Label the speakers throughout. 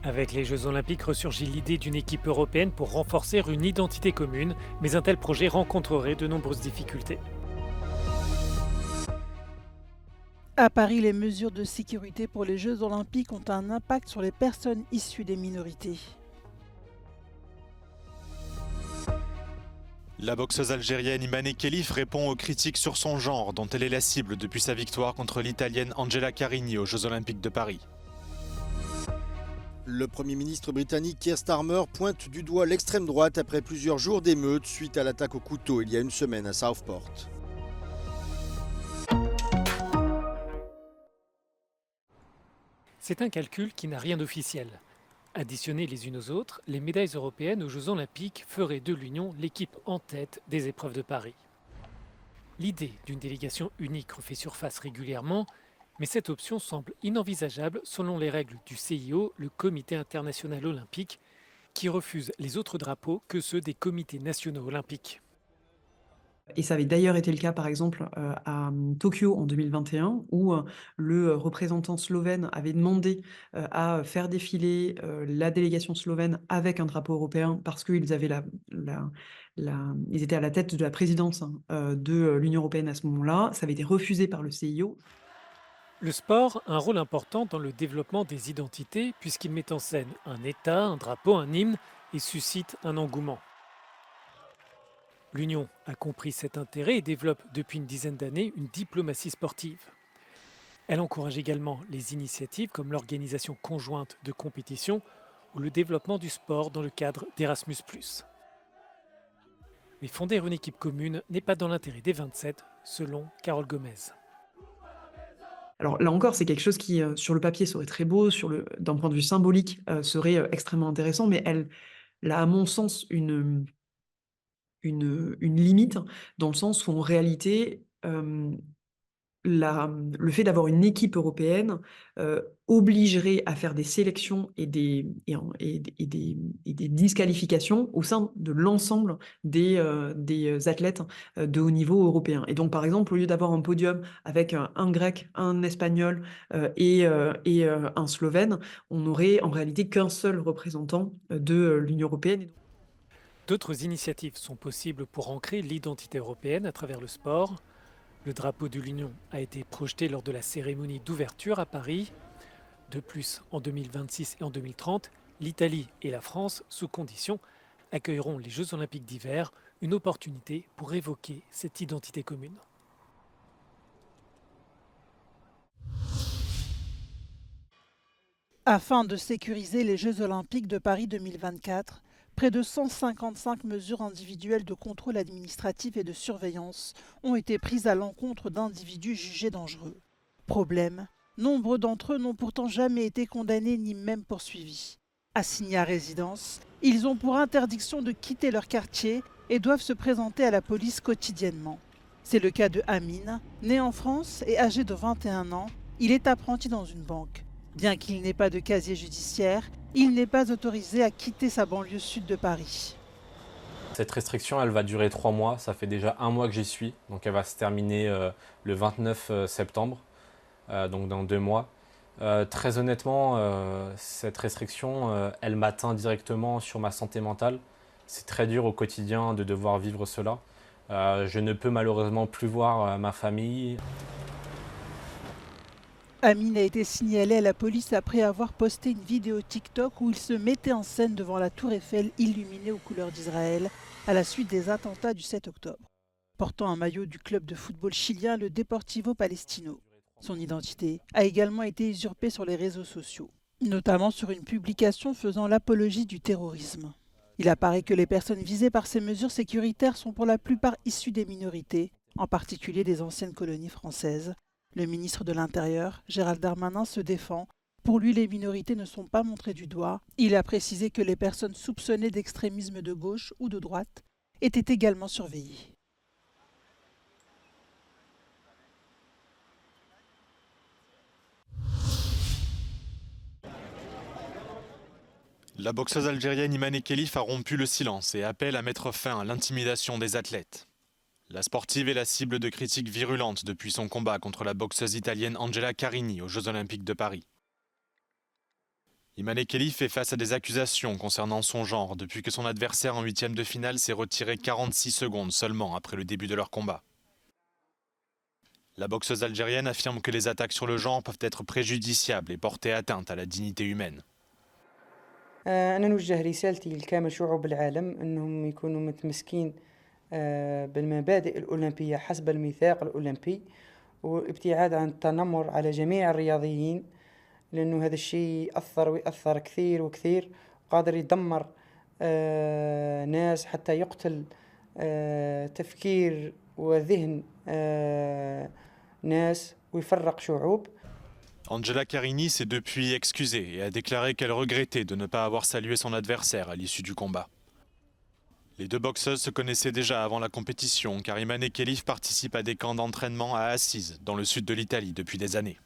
Speaker 1: Avec les Jeux Olympiques ressurgit l'idée d'une équipe européenne pour renforcer une identité commune, mais un tel projet rencontrerait de nombreuses difficultés.
Speaker 2: À Paris, les mesures de sécurité pour les Jeux olympiques ont un impact sur les personnes issues des minorités.
Speaker 3: La boxeuse algérienne Imane Khelif répond aux critiques sur son genre, dont elle est la cible depuis sa victoire contre l'Italienne Angela Carini aux Jeux Olympiques de Paris.
Speaker 4: Le Premier ministre britannique Keir Starmer pointe du doigt l'extrême droite après plusieurs jours d'émeutes suite à l'attaque au couteau il y a une semaine à Southport.
Speaker 1: C'est un calcul qui n'a rien d'officiel. Additionnées les unes aux autres, les médailles européennes aux Jeux Olympiques feraient de l'Union l'équipe en tête des épreuves de Paris. L'idée d'une délégation unique refait surface régulièrement, mais cette option semble inenvisageable selon les règles du CIO, le Comité international olympique, qui refuse les autres drapeaux que ceux des comités nationaux olympiques.
Speaker 5: Et ça avait d'ailleurs été le cas, par exemple, à Tokyo en 2021 où, le représentant slovène avait demandé, à faire défiler, la délégation slovène avec un drapeau européen parce qu'ils avaient la ils étaient à la tête de la présidence, hein, de, l'Union européenne à ce moment-là. Ça avait été refusé par le CIO.
Speaker 1: Le sport a un rôle important dans le développement des identités puisqu'il met en scène un État, un drapeau, un hymne et suscite un engouement. L'Union a compris cet intérêt et développe depuis une dizaine d'années une diplomatie sportive. Elle encourage également les initiatives comme l'organisation conjointe de compétitions ou le développement du sport dans le cadre d'Erasmus+. Mais fonder une équipe commune n'est pas dans l'intérêt des 27, selon Carole Gomez.
Speaker 5: Alors là encore, c'est quelque chose qui, sur le papier serait très beau, d'un point de vue symbolique, serait, extrêmement intéressant, mais elle a, à mon sens, une limite, dans le sens où en réalité, le fait d'avoir une équipe européenne, obligerait à faire des sélections et des disqualifications au sein de l'ensemble des athlètes, de haut niveau européens. Et donc, par exemple, au lieu d'avoir un podium avec un Grec, un Espagnol, et un Slovène, on n'aurait en réalité qu'un seul représentant, de l'Union européenne.
Speaker 1: D'autres initiatives sont possibles pour ancrer l'identité européenne à travers le sport. Le drapeau de l'Union a été projeté lors de la cérémonie d'ouverture à Paris. De plus, en 2026 et en 2030, l'Italie et la France, sous condition, accueilleront les Jeux olympiques d'hiver, une opportunité pour évoquer cette identité commune.
Speaker 2: Afin de sécuriser les Jeux olympiques de Paris 2024, près de 155 mesures individuelles de contrôle administratif et de surveillance ont été prises à l'encontre d'individus jugés dangereux. Problème, nombre d'entre eux n'ont pourtant jamais été condamnés ni même poursuivis. Assignés à résidence, ils ont pour interdiction de quitter leur quartier et doivent se présenter à la police quotidiennement. C'est le cas de Amine, né en France et âgé de 21 ans, il est apprenti dans une banque. Bien qu'il n'ait pas de casier judiciaire, il n'est pas autorisé à quitter sa banlieue sud de Paris.
Speaker 6: Cette restriction, elle va durer 3 mois. Ça fait déjà 1 mois que j'y suis. Donc elle va se terminer le 29 septembre, donc dans 2 mois. Très honnêtement, cette restriction, elle m'atteint directement sur ma santé mentale. C'est très dur au quotidien de devoir vivre cela. Je ne peux malheureusement plus voir ma famille.
Speaker 2: Amine a été signalé à la police après avoir posté une vidéo TikTok où il se mettait en scène devant la tour Eiffel illuminée aux couleurs d'Israël à la suite des attentats du 7 octobre. Portant un maillot du club de football chilien, le Deportivo Palestino. Son identité a également été usurpée sur les réseaux sociaux, notamment sur une publication faisant l'apologie du terrorisme. Il apparaît que les personnes visées par ces mesures sécuritaires sont pour la plupart issues des minorités, en particulier des anciennes colonies françaises. Le ministre de l'Intérieur, Gérald Darmanin, se défend. Pour lui, les minorités ne sont pas montrées du doigt. Il a précisé que les personnes soupçonnées d'extrémisme de gauche ou de droite étaient également surveillées.
Speaker 3: La boxeuse algérienne Imane Khelif a rompu le silence et appelle à mettre fin à l'intimidation des athlètes. La sportive est la cible de critiques virulentes depuis son combat contre la boxeuse italienne Angela Carini aux Jeux Olympiques de Paris. Imane Khelif fait face à des accusations concernant son genre depuis que son adversaire en huitième de finale s'est retiré 46 secondes seulement après le début de leur combat. La boxeuse algérienne affirme que les attaques sur le genre peuvent être préjudiciables et porter atteinte à la dignité humaine.
Speaker 7: أنا نوجه رسالتي لكامل شعوب العالم أنهم يكونوا متمسكين بالمبادئ الأولمبية حسب الميثاق الأولمبي والابتعاد عن التنمر على جميع الرياضيين لأنه هذا الشيء يأثر ويأثر كثير وكثير قادر يدمر ناس حتى يقتل تفكير وذهن ناس ويفرق شعوب.
Speaker 3: Angela Carini s'est depuis excusée et a déclaré qu'elle regrettait de ne pas avoir salué son adversaire à l'issue du combat. Les deux boxeuses se connaissaient déjà avant la compétition car Imane Khelif participe à des camps d'entraînement à Assise, dans le sud de l'Italie, depuis des années.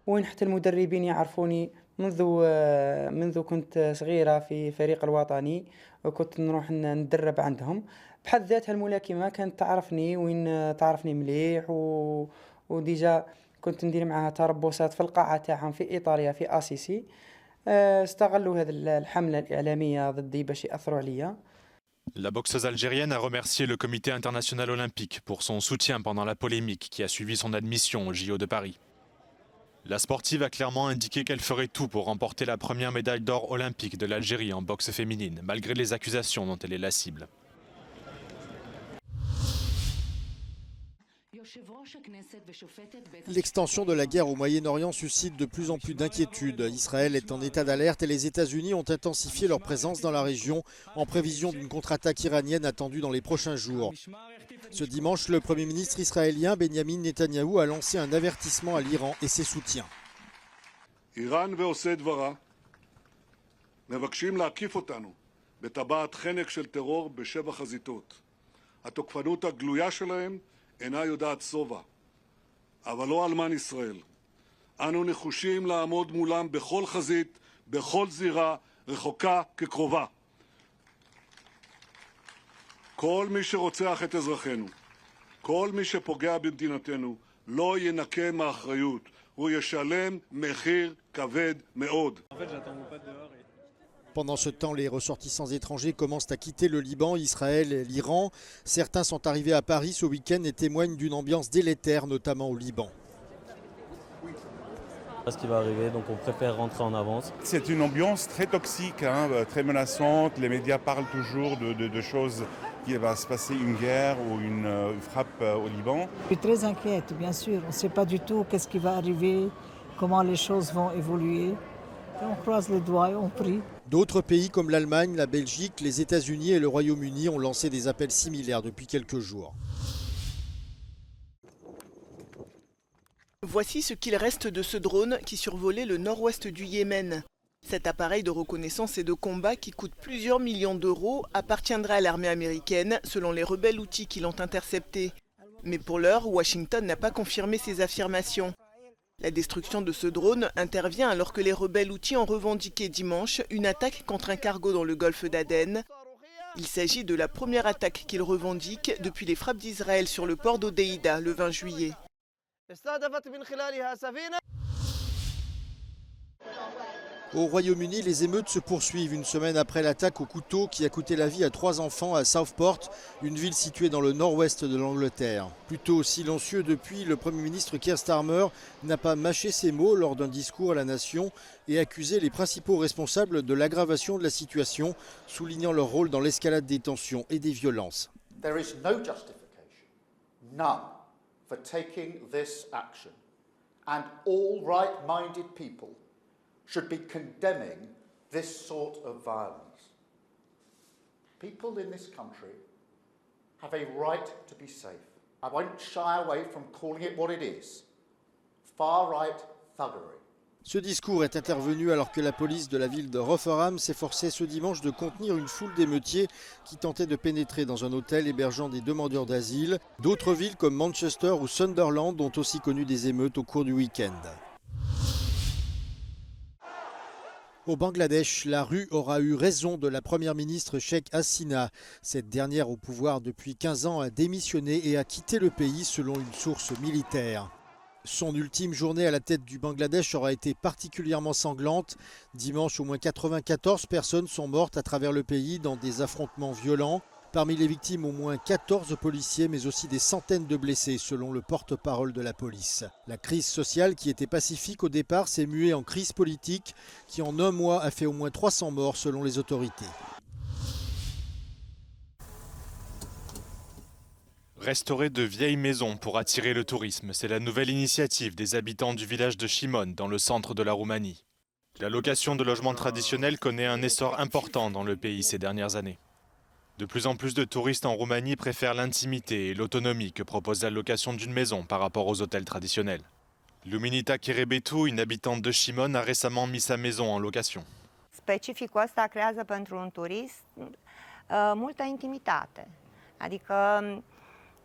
Speaker 7: وين حتى المدربين يعرفوني منذ كنت صغيرة في فريق الوطني وكنت نروح ندرب عندهم. بحد ذاتها الملاكمة كانت تعرفني وين تعرفني مليح وديجا كنت ندير معها تربصات في القاعة تاعهم في إيطاليا في أسيسي. استغلوا هذه الحملة الإعلامية ضدي باش يأثروا عليا.
Speaker 3: La boxeuse algérienne a remercié le comité international olympique pour son soutien pendant la polémique qui a suivi son admission au JO de Paris. La sportive a clairement indiqué qu'elle ferait tout pour remporter la première médaille d'or olympique de l'Algérie en boxe féminine, malgré les accusations dont elle est la cible.
Speaker 4: L'extension de la guerre au Moyen-Orient suscite de plus en plus d'inquiétudes. Israël est en état d'alerte et les États-Unis ont intensifié leur présence dans la région en prévision d'une contre-attaque iranienne attendue dans les prochains jours. Ce dimanche, le Premier ministre israélien Benjamin Netanyahou a lancé un avertissement à l'Iran et ses soutiens.
Speaker 8: איראן ועושי דברה מבקשים להקיף אותנו בטבעת חנק של טרור בשבע חזיתות. התוקפנות הגלויה שלהם אינה יודעת שובע, אבל לא אלמן ישראל. אנו נחושים לעמוד מולם בכל חזית, בכל זירה, רחוקה כקרובה. כל מי שרוצח את אזרחינו, כל מי שפוגע במדינתנו, לא ינקה מאחריות. הוא ישלם מחיר כבד מאוד.
Speaker 4: Pendant ce temps, les ressortissants étrangers commencent à quitter le Liban, Israël et l'Iran. Certains sont arrivés à Paris ce week-end et témoignent d'une ambiance délétère, notamment au Liban.
Speaker 9: Ce qui va arriver, donc on préfère rentrer en avance.
Speaker 10: C'est une ambiance très toxique, très menaçante. Les médias parlent toujours de choses qui va se passer, une guerre ou une frappe au Liban.
Speaker 11: Je suis très inquiète, bien sûr. On ne sait pas du tout qu'est-ce qui va arriver, comment les choses vont évoluer. Et on croise les doigts et on prie.
Speaker 4: D'autres pays comme l'Allemagne, la Belgique, les États-Unis et le Royaume-Uni ont lancé des appels similaires depuis quelques jours.
Speaker 12: Voici ce qu'il reste de ce drone qui survolait le nord-ouest du Yémen. Cet appareil de reconnaissance et de combat qui coûte plusieurs millions d'euros appartiendra à l'armée américaine selon les rebelles Houthis qui l'ont intercepté. Mais pour l'heure, Washington n'a pas confirmé ces affirmations. La destruction de ce drone intervient alors que les rebelles Houthis ont revendiqué dimanche une attaque contre un cargo dans le golfe d'Aden. Il s'agit de la première attaque qu'ils revendiquent depuis les frappes d'Israël sur le port d'Odéida le 20 juillet.
Speaker 4: Au Royaume-Uni, les émeutes se poursuivent une semaine après l'attaque au couteau qui a coûté la vie à 3 enfants à Southport, une ville située dans le nord-ouest de l'Angleterre. Plutôt silencieux depuis, le Premier ministre Keir Starmer n'a pas mâché ses mots lors d'un discours à la nation et accusé les principaux responsables de l'aggravation de la situation, soulignant leur rôle dans l'escalade des tensions et des violences.
Speaker 13: There is no justification, none, for taking this action. And all right-minded people should be condemning this sort of violence. People in this country have a right to be safe. I won't shy away from calling it what it is. Far-right thuggery.
Speaker 4: Ce discours est intervenu alors que la police de la ville de Rotherham s'efforçait ce dimanche de contenir une foule d'émeutiers qui tentaient de pénétrer dans un hôtel hébergeant des demandeurs d'asile. D'autres villes comme Manchester ou Sunderland ont aussi connu des émeutes au cours du week-end. Au Bangladesh, la rue aura eu raison de la première ministre Sheikh Hasina. Cette dernière, au pouvoir depuis 15 ans, a démissionné et a quitté le pays selon une source militaire. Son ultime journée à la tête du Bangladesh aura été particulièrement sanglante. Dimanche, au moins 94 personnes sont mortes à travers le pays dans des affrontements violents. Parmi les victimes, au moins 14 policiers, mais aussi des centaines de blessés, selon le porte-parole de la police. La crise sociale, qui était pacifique au départ, s'est muée en crise politique, qui en un mois a fait au moins 300 morts, selon les autorités.
Speaker 3: Restaurer de vieilles maisons pour attirer le tourisme, c'est la nouvelle initiative des habitants du village de Shimon, dans le centre de la Roumanie. La location de logements traditionnels connaît un essor important dans le pays ces dernières années. De plus en plus de touristes en Roumanie préfèrent l'intimité et l'autonomie que propose la location d'une maison par rapport aux hôtels traditionnels. Luminita Kerebetu, une habitante de Shimon, a récemment mis sa maison en location.
Speaker 14: Specificul ăsta creează pentru un turist multă intimitate. Adică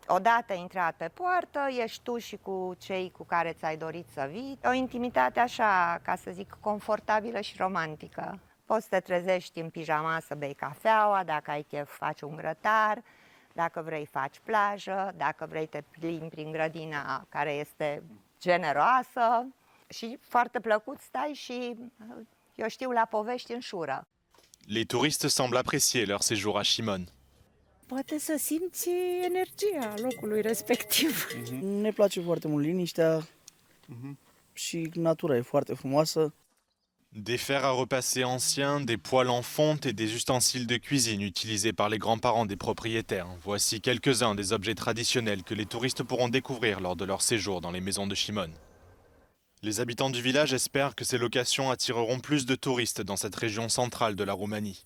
Speaker 14: odată intrat pe poartă, ești tu și cu cei cu care ți-ai dorit să vii. O intimitate așa, ca să zic, confortabilă și romantică. Poți să te trezești în pijama să bei cafeaua, dacă ai chef faci un grătar, dacă vrei faci plajă, dacă vrei te plimbi prin grădina care este generoasă și foarte plăcut stai și, eu știu, la povești în șură.
Speaker 3: Les touristes semblent apprécier leur séjour à Shimon.
Speaker 15: Poate să simți energia locului respectiv.
Speaker 16: Ne place foarte mult liniștea și natura e foarte frumoasă.
Speaker 3: Des fers à repasser anciens, des poêles en fonte et des ustensiles de cuisine utilisés par les grands-parents des propriétaires. Voici quelques-uns des objets traditionnels que les touristes pourront découvrir lors de leur séjour dans les maisons de Shimon. Les habitants du village espèrent que ces locations attireront plus de touristes dans cette région centrale de la Roumanie.